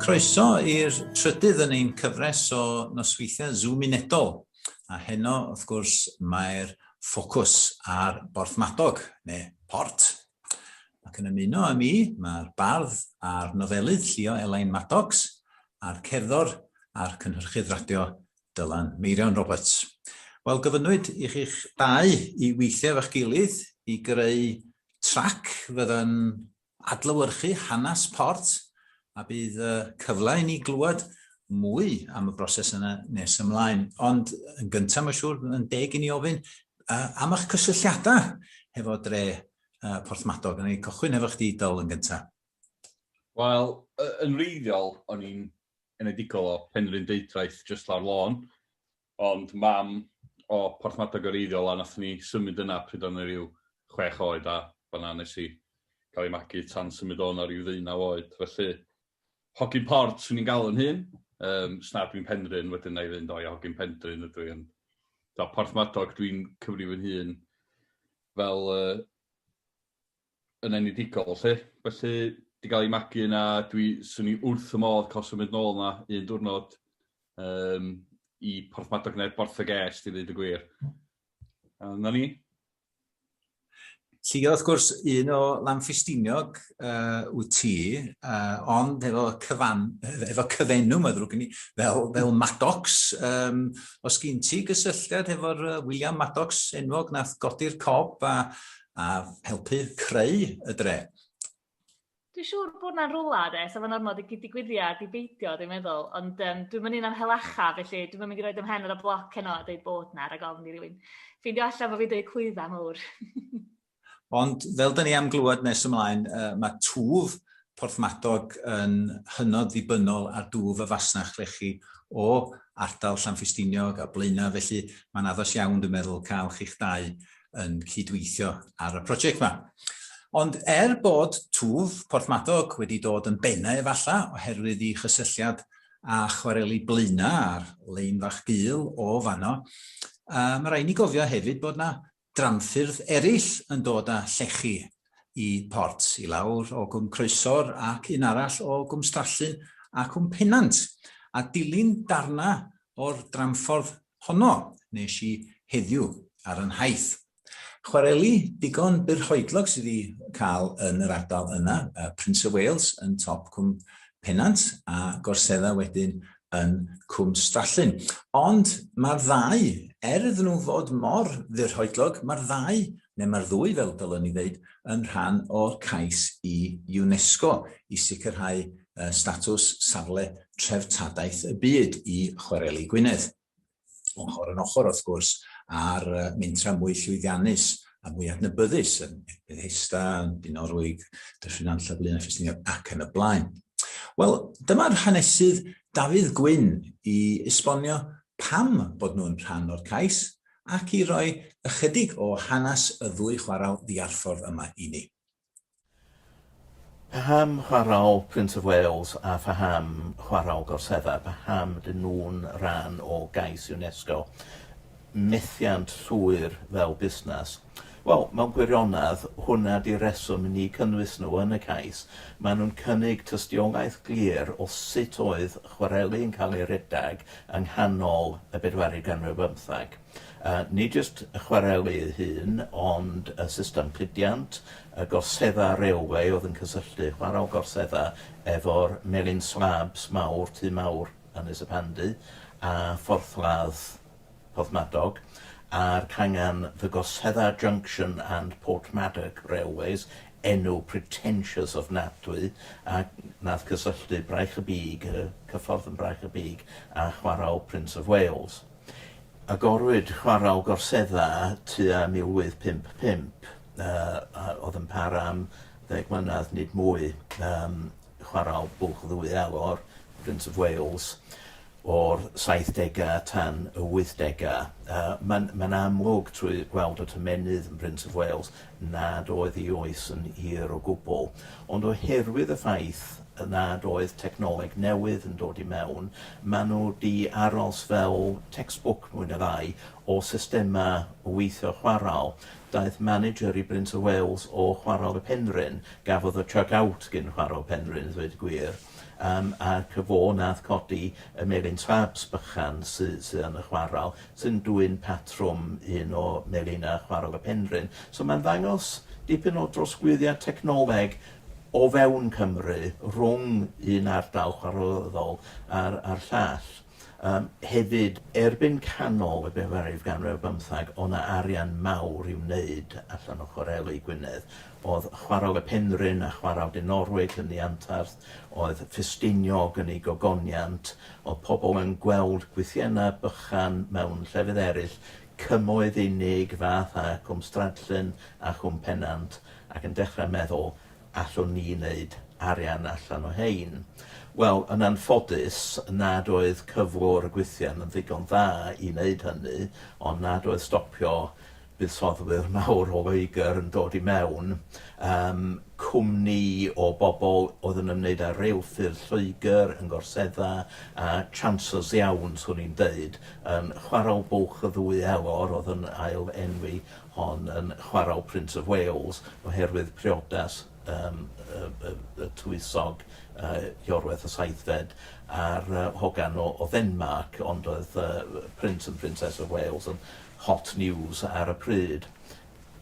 Croeso i'r trydydd yn ein cyfres o nosweithiau Gymunedol. A heno, wrth gwrs, mae'r ffocws ar Porthmadog, neu Port. Ac yn ymuno â mi, mae'r bardd a'r nofelydd Lle-CHI Madogs, a'r cerddor a'r cynhyrchydd radio Dylan Meirion Roberts. Wel, gyfynwyd i chi'ch dau i weithio efo'ch gilydd i greu trac fydda'n adlewyrchu hanes Port, a bydd cyfle i ni glywed mwy am y broses yna nes ymlaen. Ond yn gyntaf, mae'n siŵr, yn deg i ni ofyn am eich cysylltiadau hefo dre Porthmadog. Yn ei cychwyn efo chdi Dol yn gyntaf. Wel, yn wreiddiol, o'n i'n enedigol o Penrhyn Deudraeth just lawr lôn, ond mam o Porthmadog o wreiddiol, a nath ni symud yna pryd o'n rhyw 6 oed, a fanna nes i gael ei magu tan symud o'n rhyw 19 oed. Felly, Hogyn Port swn i'n gael yn hyn, snad dwi'n Penrhyn, wedyn na i fynd o'i Hogyn Penrhyn ydw i. Porthmadog dwi'n cyfrif yn hyn fel yn enedigol, lle. Felly, di gael ei magu yna, swn i wrth y modd cael symud nôl yna un diwrnod i Porthmadog neu Borthegest, i ddweud y gwir. Na ni. Lle wrth gwrs un o Lanffestiniog wyt ti, ond efo cyfenw, mae'n ddrwg i ni, fel Madogs. Os gyn ti gysylltiad efo'r William Madogs enwog nath godi'r cob a helpu creu y dre? Dwi'n siŵr bod yna'n rwla, sef yn ormod i ddigwyddiad i beidio, dwi'n meddwl, ond dwi'n mynd un am helacha, felly dwi'n mynd i roed ymhen ar y bloc heno a dweud bod yna, rhag ofn i rywun. Ffeindio allan fod fi dweud clwydda mawr. Ond fel dyn ni am glywed nes ymlaen, mae twf Porthmadog yn hynod ddibynnol ar dwf y fasnach Lechi o ardal Llanffestiniog a Blaena, felly mae'n addas iawn, dwi'n meddwl, cael chi'ch dau yn cydweithio ar y prosiect yma. Ond bod twf Porthmadog wedi dod yn bennau efalla oherwydd ei chysylliad a chwareli Blaena a'r lein fach gul o fanno, mae rhaid ni gofio hefyd bod yna dramffyrdd eraill yn dod â Lle-CHI i Port, i lawr o Gwm Croesor ac un arall o Gwm Strallyn ac Gwm Pennant. A dilyn darna o'r dramffordd honno nes i heddiw ar yn Nhaith. Chwareli digon byrhoedlog sydd wedi cael yn yr ardal yna, Prince of Wales yn top Cwm Pennant a gorsedda wedyn yn Cwm Strallyn. Ond mae'r ddau, iddyn nhw fod mor ddyrhoedlog, mae'r ddwy fel dylwn ni ddeud, yn rhan o'r cais i UNESCO i sicrhau statws safle treftadaeth y byd i chwareli Gwynedd. Ochr yn ochr, wrth gwrs, a'r mentra mwy llwyddiannus a mwy adnabyddus yn Bethesda, yn Dinorwig, Dyffryn Nantlle, Blaena Ffestiniog ac yn y blaen. Wel, dyma'r hanesydd David Glyn i esbonio pam bod nhw'n rhan o'r cais ac i roi ychydig o hanes y ddwy chwarael ddiarffordd yma i ni. Paham chwarael Prince of Wales a paham chwarael Gorsedda, paham dyn nhw'n rhan o gais UNESCO, methiant llwyr fel busnes. Wel, mewn gwirionedd, hwnna di reswm i ni cynnwys nhw yn y cais. Maen nhw'n cynnig tystiolaeth glir o sut oedd chwareli yn cael ei redag yng nghanol y 15. Nid jyst y chwareli ei hun, ond y system cludiant, y gorsedda reolway oedd yn cysylltu chwarel gorsedda efo'r melin slabs mawr, tu mawr yn Ysbrydol, a fforthlladd Porthmadog, a'r cangen the Gorsedda Junction and Porthmadog Railways, enw pretentious ofnadwy, a nath cysylltu Braich y Big, cyffordd yn Braich y Big, a chwarael Prince of Wales. Agorwyd chwarael Gorsedda tua 1855, oedd yn para am 10 mlynedd nid mwy, chwarael Bwlch Ddwy Elor, Prince of Wales, o'r 70au tan y 80au. Mae'n amlwg trwy gweld y tymenydd yn Prince of Wales nad oedd ei oes yn hir o gwbl. Ond oherwydd y ffaith nad oedd technoleg newydd yn dod i mewn, maen nhw di aros fel textbook mwy na ddau o systema o weithio chwarael. daeth manager I Brint o Wales o chwarel y Penrhyn, gafodd y check-out gyn chwarel Penrhyn, ddweud gwir, ac fo nath codi y melyn twabs bychan sydd yn y chwarel, sy'n dwy'n patrwm un o melynau chwarel y Penrhyn. So mae'n ddangos dipyn o drosglwyddiad technoleg o fewn Cymru rhwng un ardal chwarelyddol a'r llall. Hefyd, erbyn canol y befarif ganrif 15, o' na arian mawr i'w wneud allan o chwareli Gwynedd. Oedd chwarel y Penrhyn a chwarel de Norwig yn ei antarth, oedd Ffestiniog yn ei gogoniant, oedd pobl yn gweld gweithiannau bychan mewn llefydd eraill, cymoedd unig fath a Cwm Stradlyn a Chwm Pennant, ac yn dechrau meddwl allwn ni wneud arian allan o hein. Wel, yn anffodus, nad oedd cyflwr y gweithian yn ddigon dda I wneud hynny, ond nad oedd stopio buddsodwyr mawr o Loegr yn dod I mewn. Cwmni o bobl oedd yn ymwneud â reilffyrdd Lloegr yn Gorsedda a chancers iawn, swn i'n deud, yn chwarel bwlch y ddwy elor oedd yn ail enwi hon yn chwarel Prince of Wales oherwydd priodas y tywysog Iorwerth y Saithfed a'r hogan o Denmark, ond oedd Prince and Princess of Wales yn hot news ar y pryd.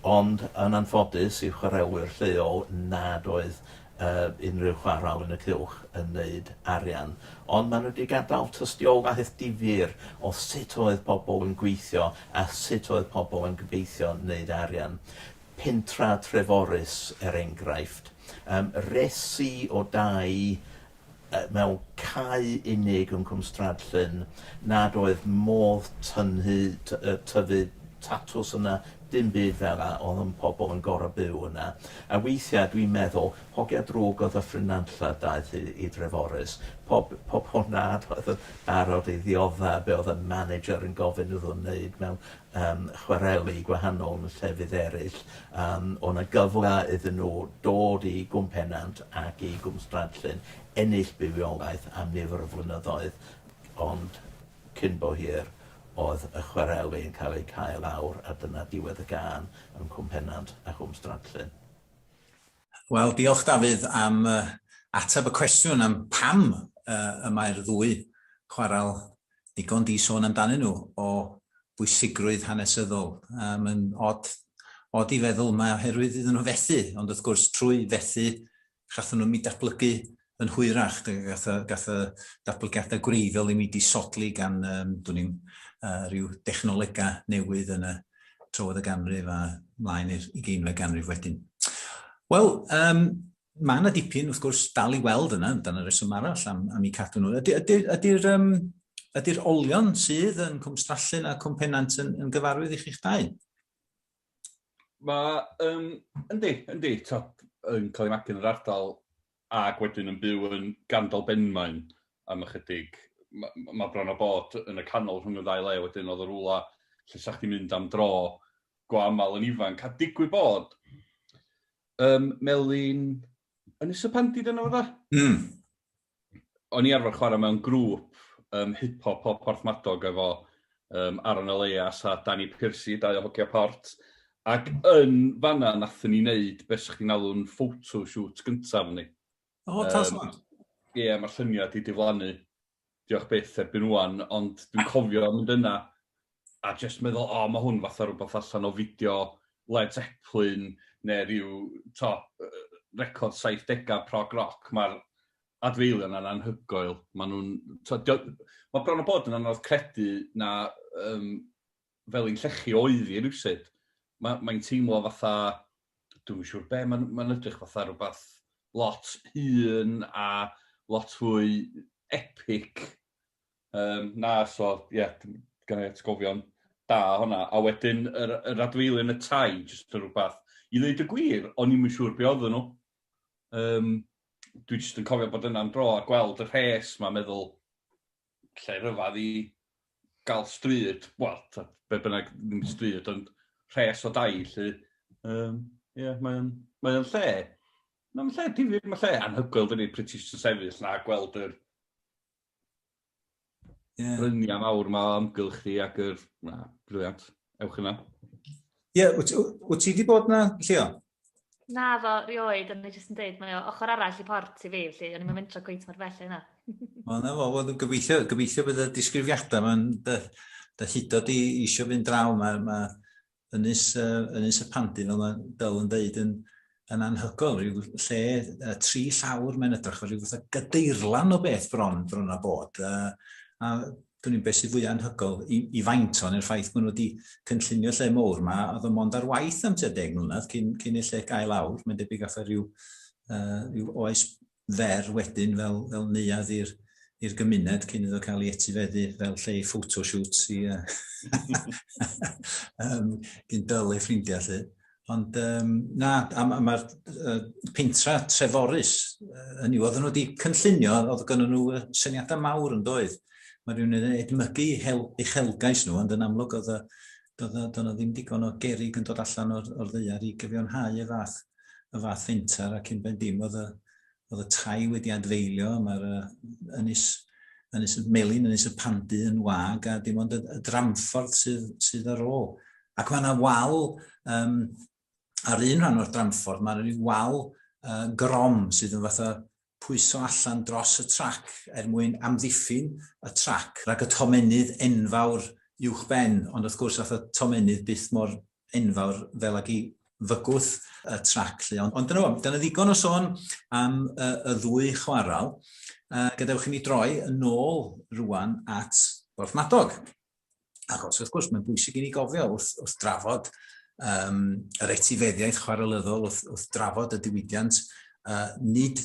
Ond yn anffodus I chwarelwyr lleol nad oedd unrhyw chwarel yn y cylch yn wneud arian. Ond maen nhw wedi gadael tystiolaeth difyr o sut oedd pobl yn gweithio a sut oedd pobl yn gobeithio wneud arian. Pentra Treforys enghraifft. Resi o dau mewn cae unig yn Cwm Stradlyn nad oedd modd tyfu tatws yna, dim byd fel yna, oedd yn pobl yn gorau byw yna. A weithiau dwi'n meddwl, hogia drwg oedd y ffrynanlla daeth I Treforys. Pob hwnna oedd yn barod I ddiodda be oedd y manager yn gofyn iddyn nhw'n wneud mewn chwareli gwahanol yn llefydd eraill. Oedd yna gyfle iddyn nhw dod I Gwm Pennant ac I Gwm Stradlyn, ennill bywiolaeth am nifer o flynyddoedd, ond cyn bo hir, oedd y chwareli yn cael ei cael lawr a dyna diwedd y gân yn Cwm Pennant a Chwm Stradlyn. Wel, diolch Dafydd am ateb y cwestiwn am pam y mae'r ddwy chwarel digon di sôn amdanyn nhw o bwysigrwydd hanesyddol. Mae'n od I feddwl mae oherwydd iddyn nhw fethu, ond wrth gwrs trwy fethu chathen nhw mi datblygu yn hwyrach. Gath y datblygiadau gwreiddiol I mi disodli gan rhyw dechnolega newydd yn y trywydd y ganrif a mlaen i'r 20eg ganrif wedyn. Wel, mae yna dipyn wrth gwrs dal I weld yna, dan y reswm arall am I cadw nhw. Ydy'r olion sydd yn Cwm Stradlyn a Cwm Pennant yn gyfarwydd I chi'ch dau? Yndi, yn cael ei magu yn yr ardal ac wedyn yn byw yn Gandol Benmaen am ychydig. Mae bron o bod yn y canol rhwng y ddau le wedyn oedd y rwla lle sa'ch chi'n mynd am dro gwahanol yn ifanc. A digwydd bod, Melin yn Ysbandid yna fydda? O'n I arfer chwarae mewn grŵp hip-hop o Porthmadog efo Aron Elias a Danny Piercy, dau o hogia port. Ac yn fanna nathon ni wneud beth sa'ch chi'n alw'n photoshoot gyntaf ni. O, tasmod. Ie, mae'r lluniau di diflannu. Diolch byth erbyn wan, ond dwi'n cofio mynd yna a just meddwl, mae hwn fatha rhywbeth allan o fideo Led Zeppelin neu ryw record 70au prog rock. Mae'r adfeilion yna'n anhygoel. Mae bron o bod yn anodd credu na fel un Lle-CHI oeddi rywsyd. Mae'n teimlo fatha, dwi'n siŵr be, mae'n edrych fatha rhywbeth lot hyn a lot fwy epic. Gan ei atgofion da hwnna. A wedyn, yr adfeilion y tai, jyst rhywbeth. I ddweud y gwir, o'n i'n siŵr be oedden nhw. Dwi jyst yn cofio bod yna'n dro a gweld y rhes, mae'n meddwl, lle rhyfedd I gael stryd. Wel, be bynnag ddim stryd, ond rhes o dai, lle. Mae'n lle. Mae'n lle difyr, mae'n lle anhygoel, dyn ni British yn sefyll na gweld yr bryniau mawr yma o amgylch chi ac briliant. Ewch yna. Ie, wyt ti wedi bod na, Llio? Na fo, rioed, ond ni jyst yn dweud, mae o ochr arall i port i fi, felly, o'n i'n mentro gweith mor bell yna. O, na fo, gobeithio bydd y disgrifiadau yma'n dy hydod i eisiau fynd draw. Mae ynys y pandi, fel mae Dyl yn dweud, yn anhygol. Rhyw lle tri llawr mae'n edrych, rhyw fath o gadeirlan o beth bron a bod. A dwi'n beth sydd fwy anhygol i faint o'n i'r ffaith maen nhw wedi cynllunio lle mowr yma, oedd y mond ar waith am tua 10 mlynedd cyn i lle gael lawr. Mae'n debyg after rhyw oes fer wedyn fel neuadd i'r gymuned cyn iddo cael ei etifeddu fel lle i photoshoots i gyn Dyl ei ffrindiau lle. Ond mae'r pentra Treforys, hynny oedd nhw wedi cynllunio, oedd gynnu nhw syniadau mawr yn doedd. Mae rhywun yn edmygu uchelgais nhw, ond yn amlwg oedd yna ddim digon o gerig yn dod allan o'r ddaear i gyfiawnhau y fath fentar, ac yn ben dim oedd y tai wedi adfeilio, mae'r ynys melyn, ynys y pandi yn wag, a dim ond y dramffordd sydd ar ôl. Ac mae yna wal, ar un rhan o'r dramffordd, mae yna wal grom sydd yn fatha pwyso allan dros y trac mwyn amddiffyn y trac rhag y tomenydd enfawr uwch ben, ond wrth gwrs y tomenydd byth mor enfawr fel ag i fygwth y trac. Ond dyna ddigon o sôn am y ddwy chwaral. Gadewch i ni droi yn ôl rwan at Porthmadog. Achos wrth gwrs mae'n bwysig i ni gofio wrth drafod yr etifeddiaeth chwarelyddol, wrth drafod y diwydiant, nid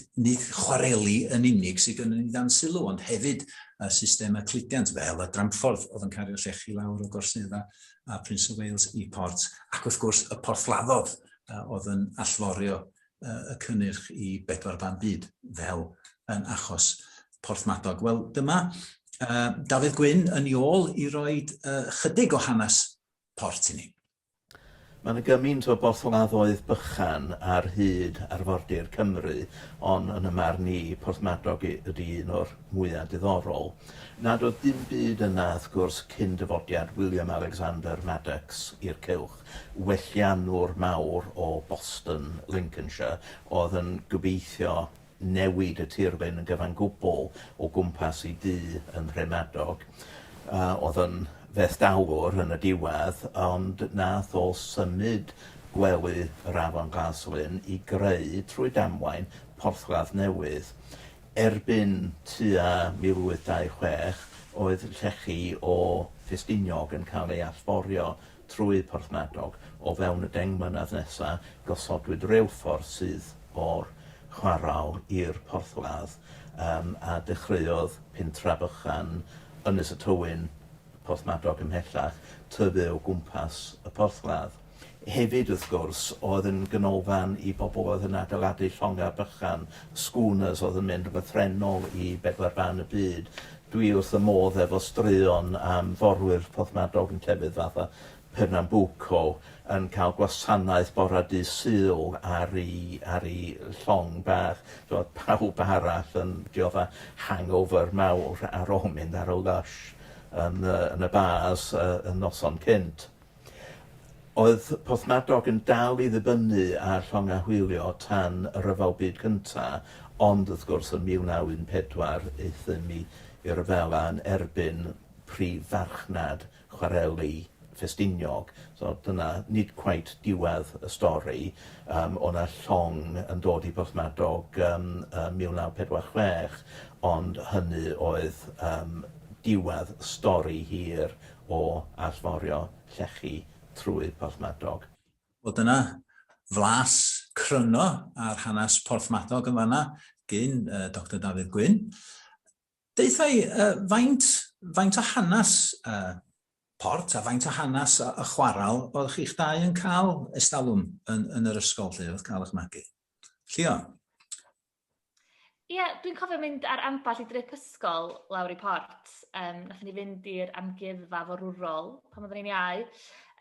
chwareli yn unig sydd gyda ni dan sylw, ond hefyd y system y cludiant fel y dramffordd oedd yn cario Lle-CHI lawr o Gorsedda a Prince of Wales i Port, ac wrth gwrs y porthladdodd oedd yn allforio y cynnyrch i bedwar ban byd fel yn achos Porthmadog. Wel, dyma Dafydd Gwyn yn ei ôl i roi chydig o hanes Port i ni. Mae'n gymaint o borthladdoedd bychan ar hyd arfordir Cymru, ond yn y marn i Porthmadog ydy un o'r mwyaf diddorol. Nad oedd dim byd yna, wrth gwrs, cyn dyfodiad William Alexander Maddox i'r cylch, wellianwr mawr o Boston, Lincolnshire, oedd yn gobeithio newid y tirlun yn gyfan gwbl o gwmpas i dŷ yn Rhemadog. Oedd yn fethdawr yn y diwedd, ond nath o symud gwely yr afon Glyn i greu trwy damwain porthladd newydd. Erbyn tua 1826, oedd Lle-CHI o Ffestiniog yn cael ei allforio trwy Porthmadog. O fewn y 10 mlynedd nesaf, gosodwyd rheilffordd sydd o'r chwaral i'r porthladd, a dechreuodd pentra bychan Ynys y Tywyn, Porthmadog ymhellach, tyfu o gwmpas y porthladd. Hefyd, wrth gwrs, oedd yn ganolfan i bobl oedd yn adeiladu llongau bychan, schooners oedd yn mynd yn lythrenol i bedwar ban y byd. Dwi wrth y modd efo straeon am forwyr Porthmadog yn llefydd fatha Pernambuco yn cael gwasanaeth bore dydd Sul ar ei llong bach. Oedd pawb arall yn diodda hangover mawr ar ôl mynd ar y lush yn y bars yn Noson cynt. Oedd Porthmadog yn dal i ddibynnu ar llongau hwylio tan y Rhyfel Byd Cyntaf, ond wrth gwrs yn 1914 eithon ni i'r ryfela yn erbyn prif farchnad chwareli Ffestiniog. So dyna nid cweit diwedd y stori. O'na llong yn dod i Porthmadog 1946, ond hynny oedd diwedd stori hir o allforio Lle-CHI trwy Porthmadog. Wel, dyna flas cryno ar hanes Porthmadog yn fanna gyn Dr Dafydd Gwyn. Daith ei, faint o hanes Port a faint o hanes y chwaral oedd chi'ch dau yn cael estalwm yn yr ysgol lle oedd cael eich magu? Llio? Ie, dwi'n cofio mynd ar amball i drip ysgol lawr i Port. Nathon ni fynd i'r Amgueddfa Forwrol pan oeddwn ni'n iau.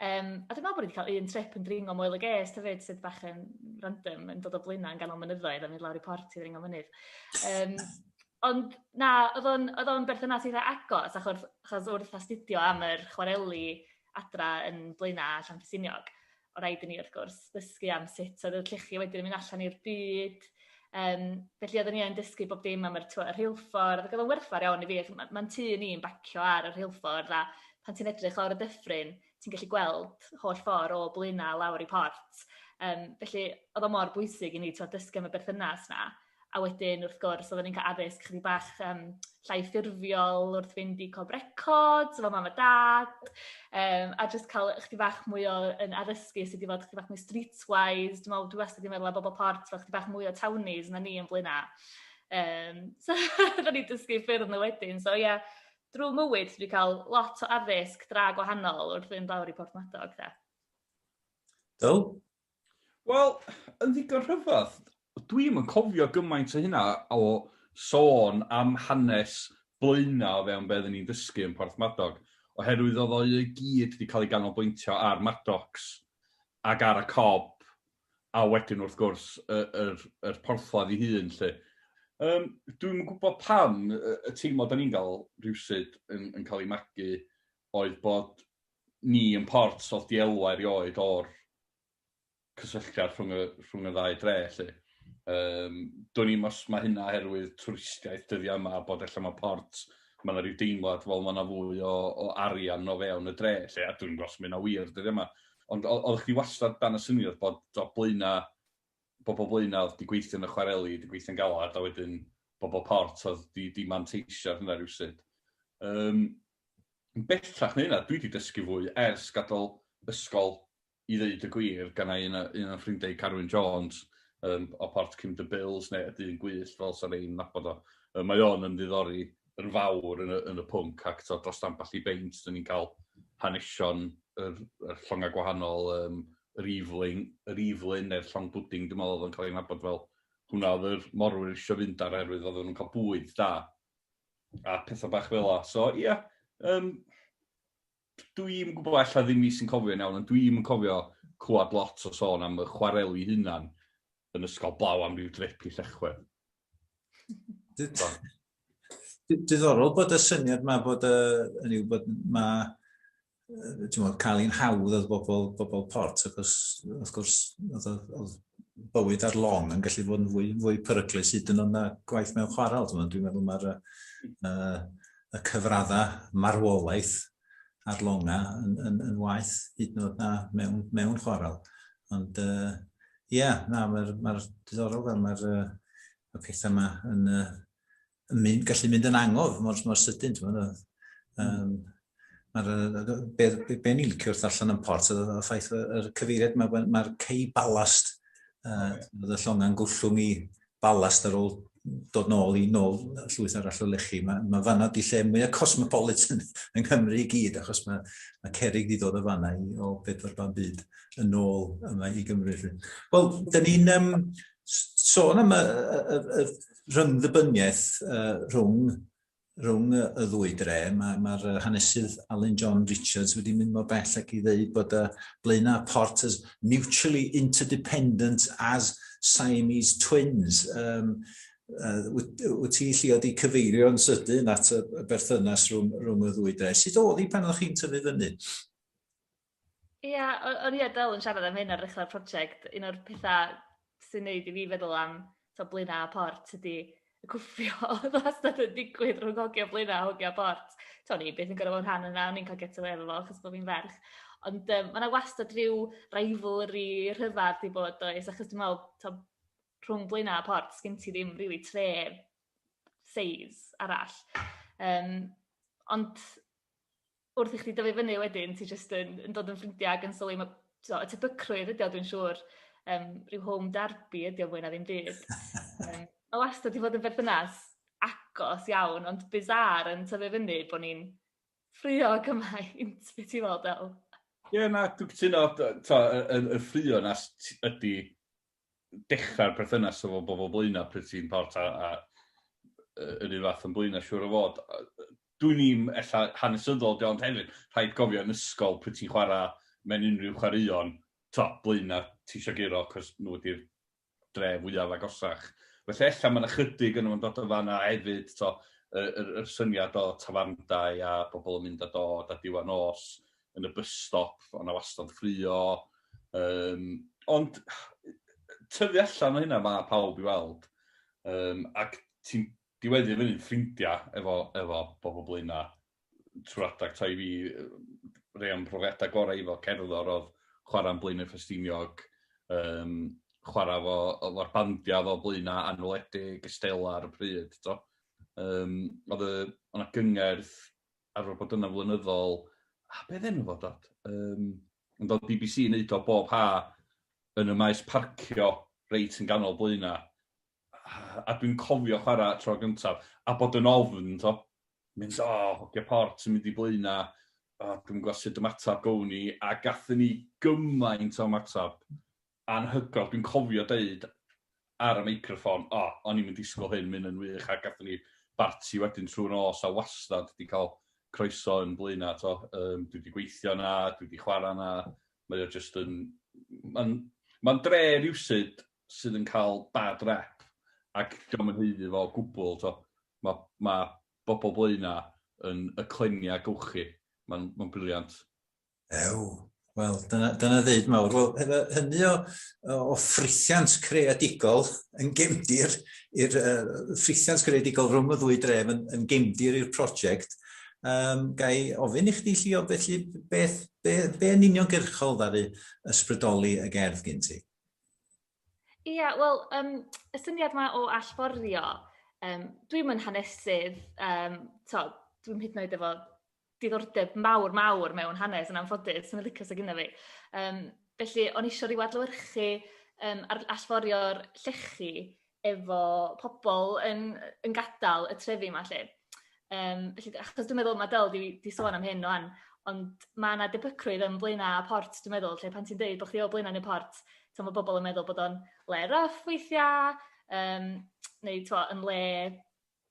A dwi'n meddwl bod ni wedi cael un trip yn dringo Moel y Gest hefyd, sydd bach yn random, yn dod o Blaenau yn ganol mynyddoedd a mynd lawr i Port i ddringo mynydd. Ond na, oedd o'n berthynas eitha agos, achos wrth astudio am yr chwareli adra yn Blaenau a Llanfestiniog. rhaid i ni wrth gwrs ddysgu am sut oedd y Lle-CHI wedyn yn mynd allan i'r byd. Felly oedden ni yn dysgu bob dim am yr rheilffordd, ac oedd yn werthfawr iawn i fi. Mae'n tŷ ni'n bacio ar y rheilffordd, a pan ti'n edrych lawr y dyffryn, ti'n gallu gweld holl ffordd o Blaena lawr i Port. Felly oedd o mor bwysig i ni dysgu am y berthynas na. A wedyn, wrth gwrs, oedden ni'n cael addysg chydig bach llai ffurfiol wrth fynd i cob records, efo mam a dad, a jyst cael chydig bach mwy o addysgu sydd wedi fod chydig bach mwy streetwise. Dwi wastad wedi meddwl a bobl Port fel chydig bach mwy o townies na ni yn Blaena. So, da ni dysgu ffyrdd nhw wedyn. So, ie, drwy mywyd, dwi wedi cael lot o addysg dra gwahanol wrth fynd lawr i Porthmadog. Dyl? Wel, yn ddigon rhyfedd, dwi'n cofio gymaint o hynna o sôn am hanes Blaena o fewn beth ni'n dysgu yn Porthmadog, oherwydd oedd o i gyd wedi cael ei ganolbwyntio ar Maddox ac ar y cob, a wedyn wrth gwrs yr porthladd ei hun, lle. Dwi'n gwybod pam y teimlo da ni'n cael rhywsyd yn cael ei magu oedd bod ni yn Port oedd dielwa erioed o'r cysylltiad rhwng y ddau dre, lle. Dwi'n ni'n os mae hynna oherwydd twristiaeth dyddiau yma, bod allan mae Port, mae yna rhyw deimlad fel mae yna fwy o arian o fewn y dre, lle, a dwi'n gos mynd a wir dyddiau yma. Ond oedd chdi wastad dan y syniad bod bobl Blaena oedd di gweithio yn y chwareli, di gweithio yn galad, a wedyn bobl Port oedd di manteisio hynna rhywsyd. Bellach na hynna, dwi wedi dysgu fwy ers gadael ysgol i ddeud y gwir gan un o'n ffrindiau Carwyn Jones o Port Cymru Bills neu y dyn gwyllt fel sa'n ein nabod o. Mae o'n ymddiddori yn fawr yn y pwnc ac dros ambell i beint dyn ni'n cael hanesion yr llongau gwahanol, yr iflin neu'r llong bwding, dwi'n meddwl oedd yn cael ei nabod fel hwnna oedd yr morwyr eisiau fynd ar oherwydd oedd nhw'n cael bwyd da a pethau bach fel la. So ie, dwi'n gwybod ella ddim i sy'n cofio'n iawn, ond dwi'n cofio clywed lot o sôn am y chwareli hunan yn ysgol blaw am ryw drip i Llechwedd. Diddorol bod y syniad yma bod cael ein hawdd oedd bobl Port, achos wrth gwrs oedd bywyd ar long yn gallu bod yn fwy peryglus hyd yn o'n gwaith mewn chwarel. Dwi'n meddwl mae'r y cyfraddau marwolaeth ar longa yn waith hyd yn oed na mewn chwarel. Ond mae'r diddorol fel mae'r pethau yma yn gallu mynd yn angof mor sydyn. Be'n i'n licio wrth allan yn Port, y ffaith yr cyfeiriad mae'r cei balast, y llonga'n gwllwng i balast ar ôl dod nôl llwyth arall o Lechi. Mae fanna di lle mwy cosmopolitan yng Nghymru i gyd, achos mae cerig di dod o fanna o bedwar ban byd yn ôl yma i Gymru. Wel, da ni'n sôn am y rhyngddibyniaeth rhwng y ddwy dre. Mae'r hanesydd Alan John Richards wedi mynd mor bell ac i ddeud bod Blaena a Port as mutually interdependent as Siamese twins. Wyt ti lliod i cyfeirio yn sydyn at y berthynas rhwng y ddwy dre? Sut oedd hi pan o'ch chi'n tyfu fyny? Ia, o'n i adel yn siarad am hyn ar ddechrau'r prosiect. Un o'r pethau sy'n neud i fi feddwl am Blaena a Port ydy y cwffio oedd wastad yn digwydd rhwng hogio Blaena a hogio Port. To'n i beth yn gorfod rhan yna, o'n i'n cael get away efo fo, achos bod fi'n ferch. Ond mae yna wastad rhyw rivalry rhyfedd i bod oes, achos dwi'n meddwl rhwng Blaena a Port, sgyn ti ddim really tre seis arall. Ond wrth i chdi dyfu fyny wedyn, ti jyst yn dod yn ffrindiau ac yn sylwi, y tebycrwydd ydi o, dwi'n siŵr, rhyw home derby ydi o fwy na ddim byd. Mae wastad i fod yn berthynas agos iawn, ond bizar yn tyfu fyny bod ni'n ffrio gymaint, beth ti'n meddwl, Del? Ie, na, dwi'n cytuno, y ffrio na ydi dechrau'r perthynas efo bobl Blaena pryd ti'n Port a yr un fath yn Blaena siŵr o fod. Dwi'n ni'n ella hanesyddol, ond hefyd rhaid gofio yn ysgol pryd ti'n chwarae mewn unrhyw chwaraeon, Blaena ti eisiau giro, cos nhw wedi'r dre fwyaf agosach. Felly ella mae'n ychydig yn ymwneud dod o fanna hefyd, yr syniad o tafarndau a bobl yn mynd a dod a diwan nos yn y bus stop, o'na wastad ffrio, Ond tyfu allan o hynna mae pawb i weld. Ac ti'n diweddu fyny'n ffrindiau efo bobl Blaena trwy'r adag ta i fi rei am profiadau gorau efo cerddor oedd chwarae'n Blaenau Ffestiniog, chwarae efo'r bandiau efo Blaena Anweledig, Estela ar y pryd. Oedd yna gyngerdd arfer bod yna flynyddol, beth enw fod dod? Ond oedd BBC yn neud o bob ha yn y maes parcio reit yn ganol Blaena. A dwi'n cofio chwarae tro gyntaf, a bod yn ofn, mynd, hogia port yn mynd i Blaena, dwi'n gwybod sut ymatab gown ni, a gathon ni gymaint o ymatab anhygol. Dwi'n cofio deud ar y meicroffon, o'n i'n mynd disgwyl hyn, mynd yn wych, a gathon ni barti wedyn trwy'r nos, a wastad wedi cael croeso yn Blaena. Dwi wedi gweithio yna, dwi wedi chwarae yna, mae o just yn... Mae'n dre rywsyd sydd yn cael bad rep, ac diolch yn heiddi fo gwbl. Mae bobl Blaena yn y clenia gawchu. Mae'n briliant. Wel, dyna ddeud mawr. Wel, hynny o ffrithiant creadigol yn gefndir, ffrithiant creadigol rhwng y ddwy dref yn gefndir i'r prosiect. Gai ofyn i chdi, Llio, felly be yn uniongyrchol ddaru ysbrydoli y gerdd gen ti? Ia, wel, y syniad yma o allforio, dwi'n mynd hanesydd, dwi'n hyd yn oed efo diddordeb mawr mewn hanes yn anffodus, yn y licos o gyda fi. Felly, o'n eisiau rhyw adlewyrchu allforio'r Lle-CHI efo pobl yn gadael y trefi yma lle. Felly, achos dwi'n meddwl mae Del di sôn am hyn o'n, ond mae yna debygrwydd yn Blaena a Port, dwi'n meddwl, lle pan ti'n deud bod chdi o Blaena neu Port, mae bobl yn meddwl bod o'n le rough weithiau, neu yn le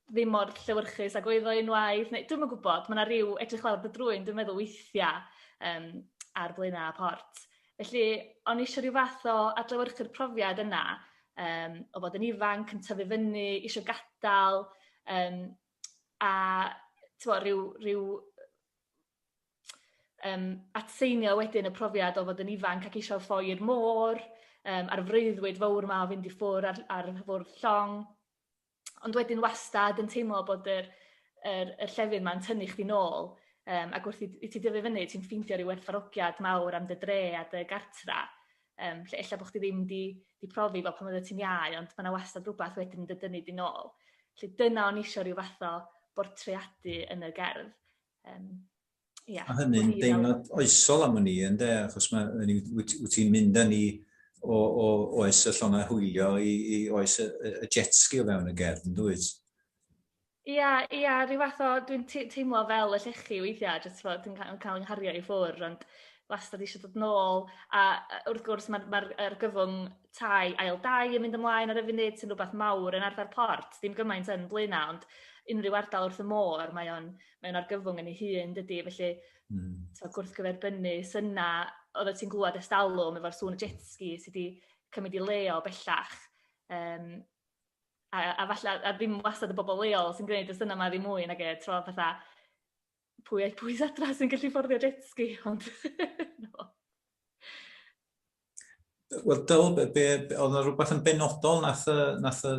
ddim mor llewyrchus ag oedd o unwaith, neu dwi'n gwybod, mae yna rhyw edrych lawr dy drwy'n, dwi'n meddwl weithiau ar Blaena a Port. Felly, o'n eisiau rhyw fath o adlewyrchu'r profiad yna, o fod yn ifanc, yn tyfu fyny, eisiau gadael, a rhyw atseinio wedyn y profiad o fod yn ifanc ac eisiau ffoi i'r môr, a'r freuddwyd fawr yma o fynd i ffwr ar fwrdd llong. Ond wedyn wastad yn teimlo bod yr llefydd yma'n tynnu chdi nôl, ac wrth i ti dyfu fyny, ti'n ffeindio rhyw werthfawrogiad mawr am dy dre a dy gartra, lle ella bod chdi ddim di profi fel pan oedd ti'n iau, ond mae yna wastad rhywbeth wedyn yn dydynnu di nôl. Lle dyna o'n eisiau rhyw fath o bortreadu yn y gerdd. A hynny'n deimlad oesol am hynny, ynddo, achos wyt ti'n mynd â ni o oes y llongau hwylio i oes y jet ski o fewn y gerdd, yn dwyt? Ia, rhyw fath o, dwi'n teimlo fel y Lle-CHI weithiau, jyst fod dwi'n cael ynghario i ffwr, ond wastad eisiau dod nôl, a wrth gwrs mae'r argyfwng tai ail 2 yn mynd ymlaen ar y funud sy'n rhywbeth mawr yn ardal Port, dim gymaint yn Blaena, ond unrhyw ardal wrth y môr, mae'n argyfwng yn ei hun, dydy, felly gwrthgyferbynnu syna, oedd ti'n glwad estalwm efo'r sŵn y jet ski sydd wedi cymryd i leo bellach. A falle, a ddim wastad y bobl leol sy'n gwneud y syna yma ddim mwy nag tro fatha pwy adra sy'n gallu fforddio jet ski, ond no. Wel, Dyl, oedd yna rhywbeth yn benodol nath y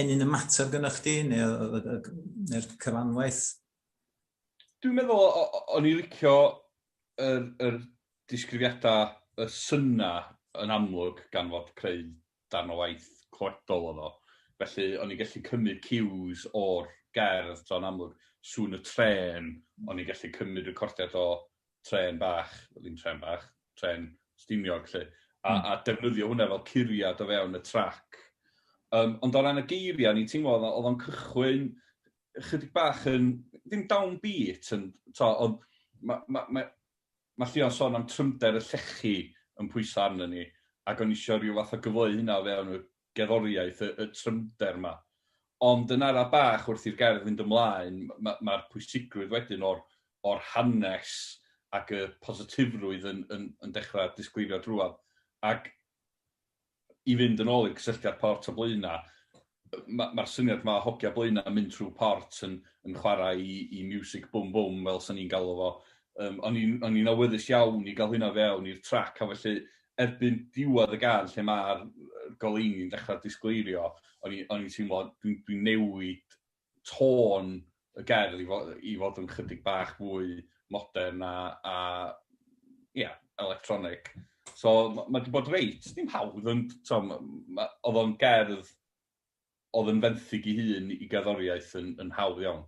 enyn ymateb gynnwch chdi, neu'r cyfanwaith? Dwi'n meddwl, o'n i licio yr disgrifiadau y syna yn amlwg gan fod creu darn o waith clywedol oedd o. Felly, o'n i gallu cymryd cues o'r gerdd, yn amlwg, sŵn y tren, o'n i gallu cymryd recordiad o tren bach, ddim tren bach, tren stiniog, lle, a defnyddio hwnna fel curiad o fewn y trac. Ond o ran y geiriau, ni'n teimlo oedd o'n cychwyn chydig bach yn, ddim downbeat, ond mae Llio'n sôn am trymder y Lle-CHI yn pwyso arno ni, ac o'n eisiau rhyw fath o gyfleu hynna o fewn y gerddoriaeth, y trymder yma. Ond yn ara bach wrth i'r gerdd fynd ymlaen, mae'r pwysigrwydd wedyn o'r hanes ac y positifrwydd yn dechrau disgleirio drwad. Ac i fynd yn ôl i'r cysylltiad Port o Blaena, mae'r syniad yma hogia Blaena yn mynd trwy Port yn chwarae i music boom boom fel sy'n ni'n galw fo. O'n i'n awyddus iawn i gael hynna fewn i'r trac, a felly erbyn diwedd y gan lle mae'r goleini'n dechrau disgleirio, o'n i'n teimlo, dwi'n newid tôn y gerdd i fod yn chydig bach fwy modern a electronic. So mae wedi bod reit, dim hawdd, oedd o'n gerdd oedd yn fenthyg i hun i gerddoriaeth yn hawdd iawn.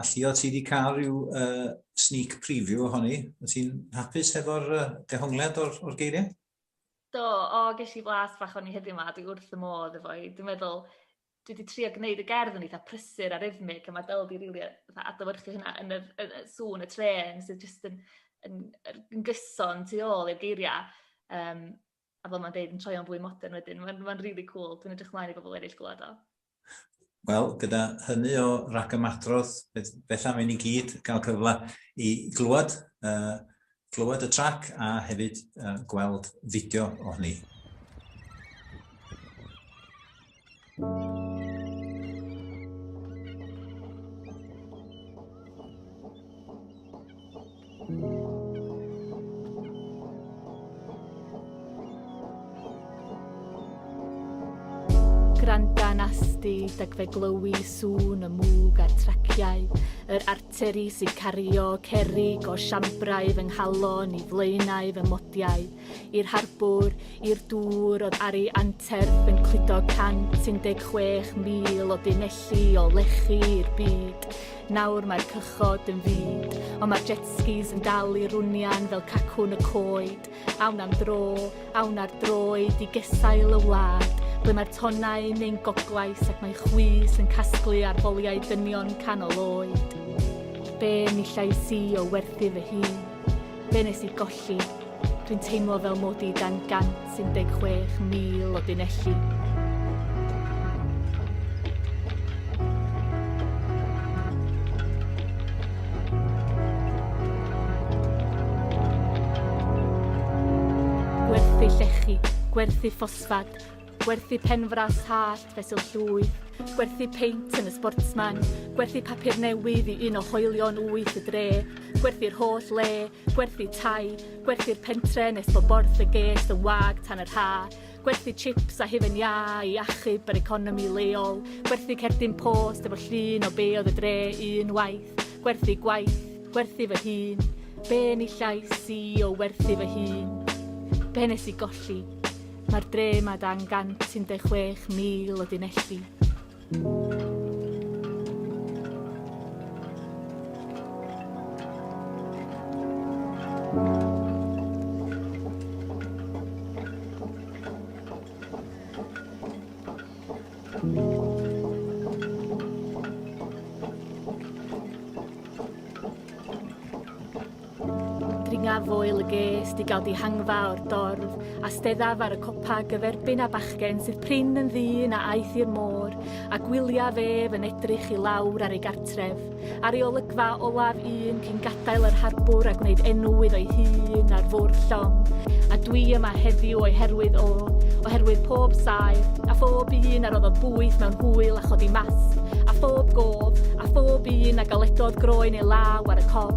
A Llio, ti wedi cael rhyw sneak preview ohoni? Wyt ti'n hapus efo'r dehongliad o'r geiriau? Do, ges i blas bach o'n i heddiw yma, dwi wrth y modd efo i. Dwi'n meddwl, dwi wedi trio gwneud y gerdd yn eitha prysur a rhythmic, a mae Del di rili adlewyrchu hynna yn y sŵn y tren, sydd jyst yn gyson tu ôl i'r geiriau. A fel mae'n deud, yn troi o'n fwy modern wedyn. Mae'n rili cool. Dwi'n edrych mlaen i bobl eraill glwad o. Wel, gyda hynny o ragamadrodd, beth am i ni gyd gael cyfle i glwad y trac a hefyd gweld fideo ohoni. Granda nasti, dagfe glywi sŵn y mwg a'r traciau, yr arteri sy'n cario cerig o siambrau fy nghalon i flaenau fy modiau, i'r harbwr, i'r dŵr oedd ar ei anterth yn cludo 116,000 o dinelli o lechi i'r byd. Nawr mae'r cychod yn fyd, ond mae'r jetskis yn dal i rwnian fel cacwn y coed. Awn am dro, awn ar droed i gesail y wlad, ble mae'r tonau neu'n goglais ac mae chwys yn casglu ar foliau dynion canol oed. Be ni llais i o werthu fy hun, be nes i golli, dwi'n teimlo fel mod i dan 116,000 o dinelli. Gwerthu llechi, gwerthu ffosfad, gwerthu penfras hallt fesul llwyth, gwerthu peint yn y sportsman, gwerthu papur newydd i un o hoelion 8 y dre, gwerthu'r holl le, gwerthu tai, gwerthu'r pentre nes bod borth y gest yn wag tan yr ha, gwerthu chips a hufen ia i achub yr economi leol, gwerthu cerdyn post efo llun o be oedd y dre unwaith, gwerthu gwaith, gwerthu fy hun, be ni llais i o werthu fy hun, be nes i golli. Mae'r dre ma dan 116,000 o dinelli. Dringa foel y gest i gael di hangfa o'r dorf, a steddaf ar y copa gyferbyn a bachgen sydd prin yn ddyn a aeth i'r môr, a gwyliau fef yn edrych i lawr ar ei gartref, ar ei olygfa olaf un cyn gadael yr harbwr a gwneud enw iddo'i hun ar fwr llong, a dwi yma heddiw oherwydd pob saith, a phob un ar oedd o bwyth mewn hwyl a chodi masg, a phob gof, a phob un a galedodd groen ei law ar y cob.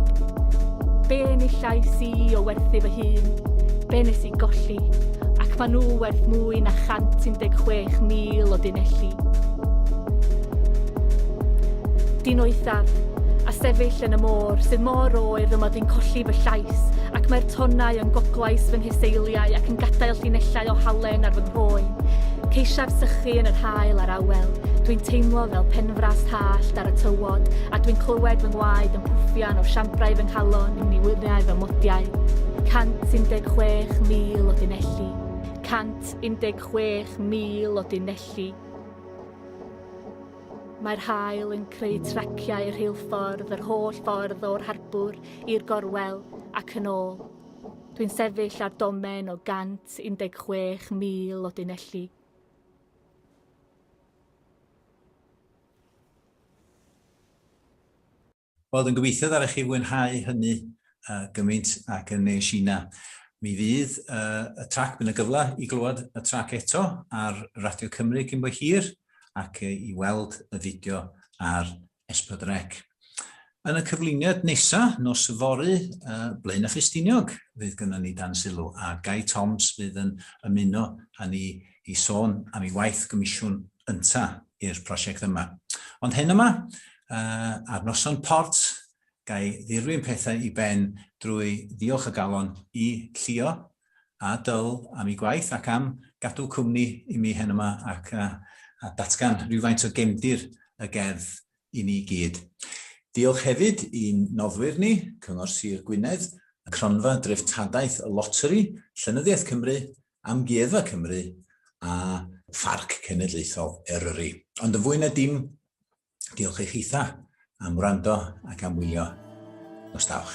Be ni llais i o werthu fy hun, be nes i golli, ac maen nhw werth mwy na 116,000 o dinelli. Dyn oethaf, a sefyll yn y môr sydd mor oer fy mod i'n colli fy llais, ac mae'r tonnau yn goglais fy nghyseiliau ac yn gadael llinellau o halen ar fy nghoen. Ceisiaf sychu yn yr haul ar awel, dwi'n teimlo fel penfras hallt ar y tywod, a dwi'n clywed fy ngwaed yn pwffian o siambrau fy nghalon i wyniau fy modiau. 116,000 o dinelli, 116,000 o dinelli. Mae'r haul yn creu traciau rheilffordd yr holl ffordd o'r harbwr i'r gorwel ac yn ôl. Dwi'n sefyll ar domen o 116,000 o dinelli. Wel, yn gobeithio ddylech chi fwynhau hynny gymaint ac yn nes i na. Mi fydd y trac yn y gyfle i glywed y trac eto ar Radio Cymru cyn bo hir ac i weld y fideo ar ysbrydol. Yn y cyflwyniad nesaf, nos yfory, Blaen a Ffestiniog, fydd gynnon ni dan sylw, a Guy Toms fydd yn ymuno â ni i sôn am ei waith gomisiwn ynta i'r prosiect yma. Ond hyn yma, ar noson port, gai ddirwyn pethau i ben drwy ddiolch y galon i Llio a Dyl am ei gwaith ac am gadw cwmni i mi hyn yma ac a datgan rhywfaint o gefndir y gerdd i ni gyd. Diolch hefyd i'n noddwyr ni, Cyngor Sir Gwynedd, y Cronfa Dreftadaeth y Loteri, Llenyddiaeth Cymru, Amgueddfa Cymru a Bardd Cenedlaethol Cymru. Ond yn fwy na dim, diolch eich eitha am wrando ac am wylio. Nos dawch.